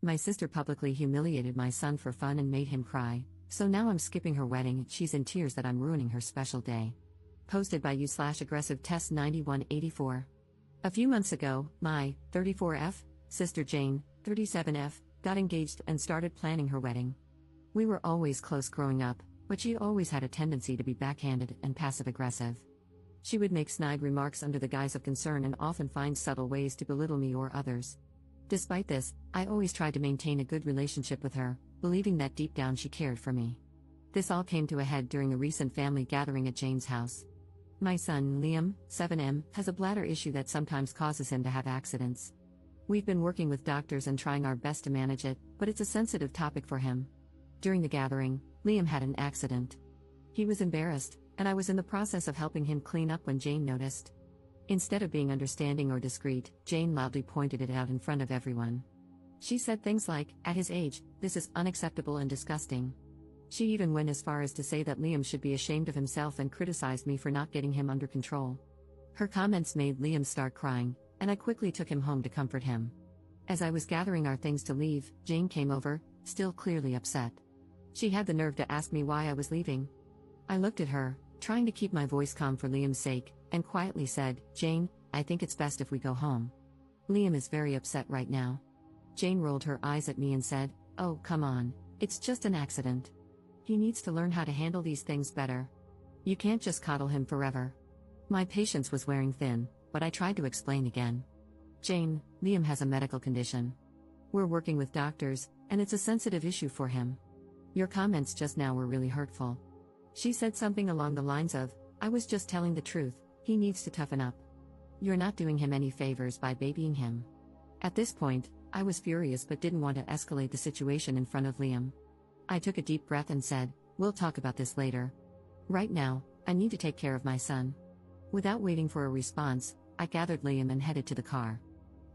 My sister publicly humiliated my son for fun and made him cry, so now I'm skipping her wedding. She's in tears that I'm ruining her special day. Posted by you/aggressive test 9184. A few months ago, my 34F sister Jane, 37F, got engaged and started planning her wedding. We were always close growing up, but she always had a tendency to be backhanded and passive-aggressive. She would make snide remarks under the guise of concern and often find subtle ways to belittle me or others. Despite this, I always tried to maintain a good relationship with her, believing that deep down she cared for me. This all came to a head during a recent family gathering at Jane's house. My son, Liam, 7M, has a bladder issue that sometimes causes him to have accidents. We've been working with doctors and trying our best to manage it, but it's a sensitive topic for him. During the gathering, Liam had an accident. He was embarrassed, and I was in the process of helping him clean up when Jane noticed. Instead of being understanding or discreet, Jane loudly pointed it out in front of everyone. She said things like, "At his age, this is unacceptable and disgusting." She even went as far as to say that Liam should be ashamed of himself and criticized me for not getting him under control. Her comments made Liam start crying, and I quickly took him home to comfort him. As I was gathering our things to leave, Jane came over, still clearly upset. She had the nerve to ask me why I was leaving. I looked at her, trying to keep my voice calm for Liam's sake, and quietly said, "Jane, I think it's best if we go home. Liam is very upset right now." Jane rolled her eyes at me and said, "Oh, come on, it's just an accident. He needs to learn how to handle these things better. You can't just coddle him forever." My patience was wearing thin, but I tried to explain again. "Jane, Liam has a medical condition. We're working with doctors, and it's a sensitive issue for him. Your comments just now were really hurtful." She said something along the lines of, "I was just telling the truth, he needs to toughen up. You're not doing him any favors by babying him." At this point, I was furious but didn't want to escalate the situation in front of Liam. I took a deep breath and said, "We'll talk about this later. Right now, I need to take care of my son." Without waiting for a response, I gathered Liam and headed to the car.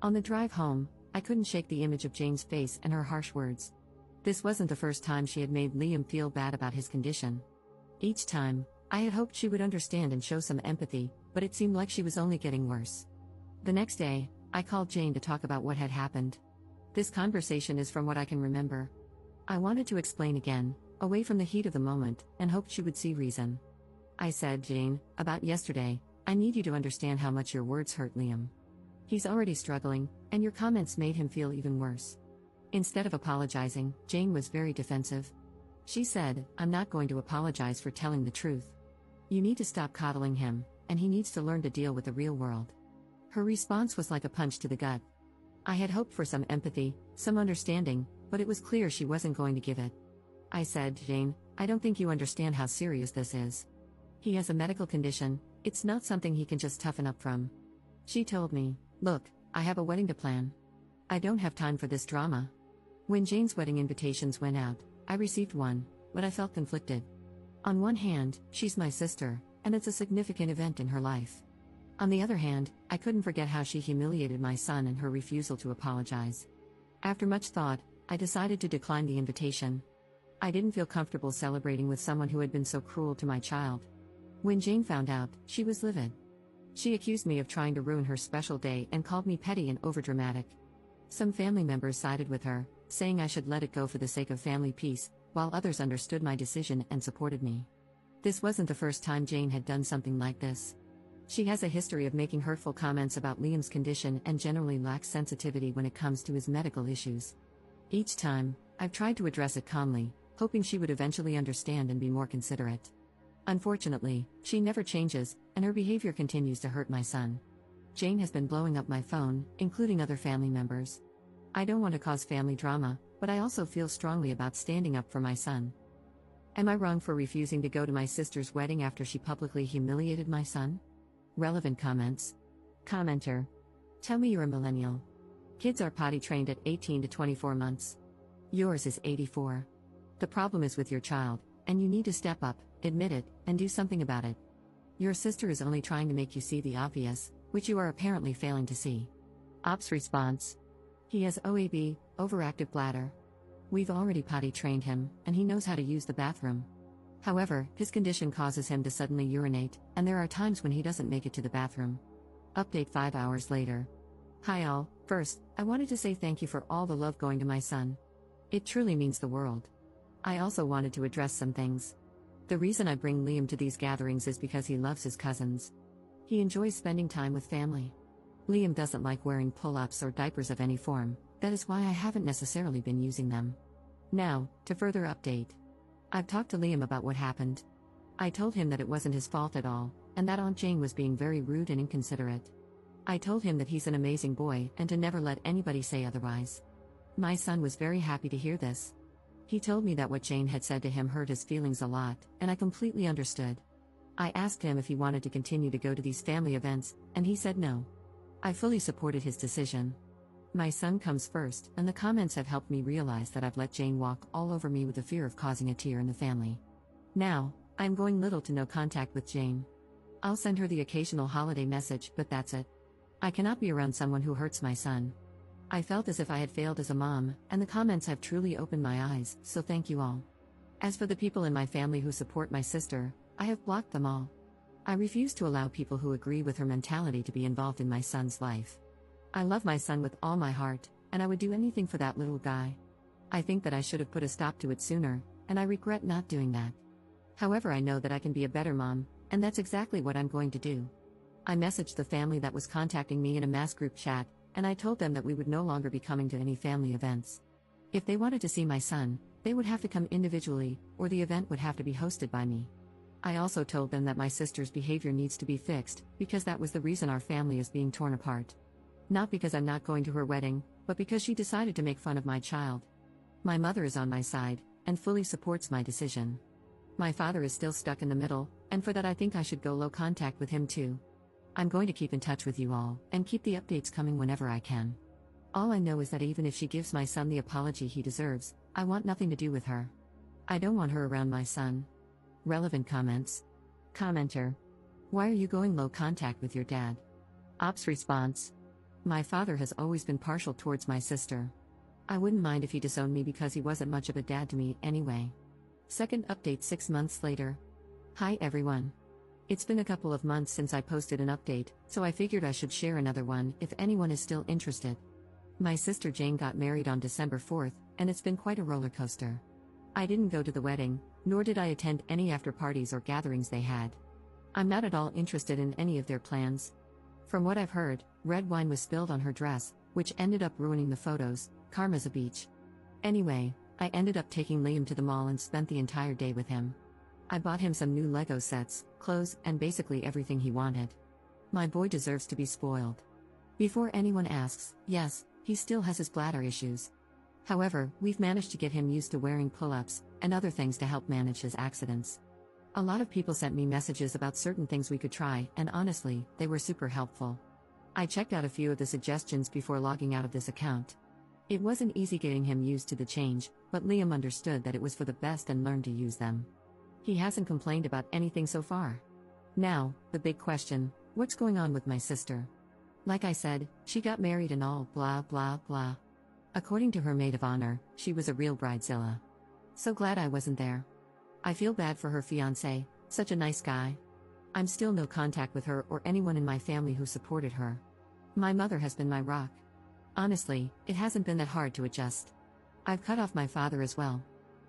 On the drive home, I couldn't shake the image of Jane's face and her harsh words. This wasn't the first time she had made Liam feel bad about his condition. Each time, I had hoped she would understand and show some empathy, but it seemed like she was only getting worse. The next day, I called Jane to talk about what had happened. This conversation is from what I can remember. I wanted to explain again, away from the heat of the moment, and hoped she would see reason. I said, "Jane, about yesterday, I need you to understand how much your words hurt Liam. He's already struggling, and your comments made him feel even worse." Instead of apologizing, Jane was very defensive. She said, "I'm not going to apologize for telling the truth. You need to stop coddling him, and he needs to learn to deal with the real world." Her response was like a punch to the gut. I had hoped for some empathy, some understanding, but it was clear she wasn't going to give it. I said, "Jane, I don't think you understand how serious this is. He has a medical condition, it's not something he can just toughen up from." She told me, "Look, I have a wedding to plan. I don't have time for this drama." When Jane's wedding invitations went out, I received one, but I felt conflicted. On one hand, she's my sister, and it's a significant event in her life. On the other hand, I couldn't forget how she humiliated my son and her refusal to apologize. After much thought, I decided to decline the invitation. I didn't feel comfortable celebrating with someone who had been so cruel to my child. When Jane found out, she was livid. She accused me of trying to ruin her special day and called me petty and overdramatic. Some family members sided with her, saying I should let it go for the sake of family peace, while others understood my decision and supported me. This wasn't the first time Jane had done something like this. She has a history of making hurtful comments about Liam's condition and generally lacks sensitivity when it comes to his medical issues. Each time, I've tried to address it calmly, hoping she would eventually understand and be more considerate. Unfortunately, she never changes, and her behavior continues to hurt my son. Jane has been blowing up my phone, including other family members. I don't want to cause family drama, but I also feel strongly about standing up for my son. Am I wrong for refusing to go to my sister's wedding after she publicly humiliated my son? Relevant comments. Commenter. Tell me you're a millennial. Kids are potty trained at 18 to 24 months. Yours is 84. The problem is with your child, and you need to step up, admit it, and do something about it. Your sister is only trying to make you see the obvious, which you are apparently failing to see. Ops response. He has OAB, overactive bladder. We've already potty trained him, and he knows how to use the bathroom. However, his condition causes him to suddenly urinate, and there are times when he doesn't make it to the bathroom. Update 5 hours later. Hi all, First, I wanted to say thank you for all the love going to my son. It truly means the world. I also wanted to address some things. The reason I bring Liam to these gatherings is because he loves his cousins. He enjoys spending time with family. Liam doesn't like wearing pull-ups or diapers of any form, that is why I haven't necessarily been using them. Now, to further update. I've talked to Liam about what happened. I told him that it wasn't his fault at all, and that Aunt Jane was being very rude and inconsiderate. I told him that he's an amazing boy and to never let anybody say otherwise. My son was very happy to hear this. He told me that what Jane had said to him hurt his feelings a lot, and I completely understood. I asked him if he wanted to continue to go to these family events, and he said no. I fully supported his decision. My son comes first, and the comments have helped me realize that I've let Jane walk all over me with the fear of causing a tear in the family. Now, I'm going little to no contact with Jane. I'll send her the occasional holiday message, but that's it. I cannot be around someone who hurts my son. I felt as if I had failed as a mom, and the comments have truly opened my eyes, so thank you all. As for the people in my family who support my sister, I have blocked them all. I refuse to allow people who agree with her mentality to be involved in my son's life. I love my son with all my heart, and I would do anything for that little guy. I think that I should have put a stop to it sooner, and I regret not doing that. However, I know that I can be a better mom, and that's exactly what I'm going to do. I messaged the family that was contacting me in a mass group chat, and I told them that we would no longer be coming to any family events. If they wanted to see my son, they would have to come individually, or the event would have to be hosted by me. I also told them that my sister's behavior needs to be fixed, because that was the reason our family is being torn apart. Not because I'm not going to her wedding, but because she decided to make fun of my child. My mother is on my side, and fully supports my decision. My father is still stuck in the middle, and for that I think I should go low contact with him too. I'm going to keep in touch with you all, and keep the updates coming whenever I can. All I know is that even if she gives my son the apology he deserves, I want nothing to do with her. I don't want her around my son. Relevant comments. Commenter. Why are you going low contact with your dad? Ops response. My father has always been partial towards my sister. I wouldn't mind if he disowned me because he wasn't much of a dad to me anyway. Second update 6 months later. Hi everyone. It's been a couple of months since I posted an update, so I figured I should share another one if anyone is still interested. My sister Jane got married on December 4th, and it's been quite a roller coaster. I didn't go to the wedding, nor did I attend any after parties or gatherings they had. I'm not at all interested in any of their plans. From what I've heard, red wine was spilled on her dress, which ended up ruining the photos. Karma's a beach. Anyway, I ended up taking Liam to the mall and spent the entire day with him. I bought him some new Lego sets, clothes, and basically everything he wanted. My boy deserves to be spoiled. Before anyone asks, yes, he still has his bladder issues. However, we've managed to get him used to wearing pull-ups and other things to help manage his accidents. A lot of people sent me messages about certain things we could try, and honestly, they were super helpful. I checked out a few of the suggestions before logging out of this account. It wasn't easy getting him used to the change, but Liam understood that it was for the best and learned to use them. He hasn't complained about anything so far. Now, the big question, what's going on with my sister? Like I said, she got married and all blah blah blah. According to her maid of honor, she was a real bridezilla. So glad I wasn't there. I feel bad for her fiancé, such a nice guy. I'm still no contact with her or anyone in my family who supported her. My mother has been my rock. Honestly, it hasn't been that hard to adjust. I've cut off my father as well.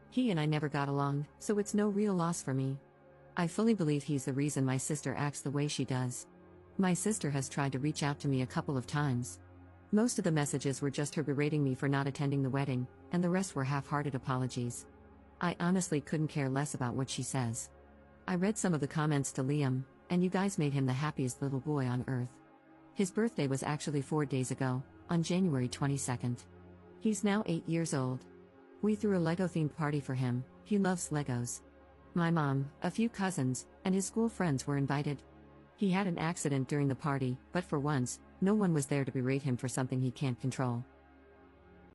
He and I never got along, so it's no real loss for me. I fully believe he's the reason my sister acts the way she does. My sister has tried to reach out to me a couple of times. Most of the messages were just her berating me for not attending the wedding, and the rest were half-hearted apologies. I honestly couldn't care less about what she says. I read some of the comments to Liam, and you guys made him the happiest little boy on earth. His birthday was actually 4 days ago, on January 22nd. He's now 8 years old. We threw a Lego-themed party for him. He loves Legos. My mom, a few cousins, and his school friends were invited. He had an accident during the party, but for once, no one was there to berate him for something he can't control.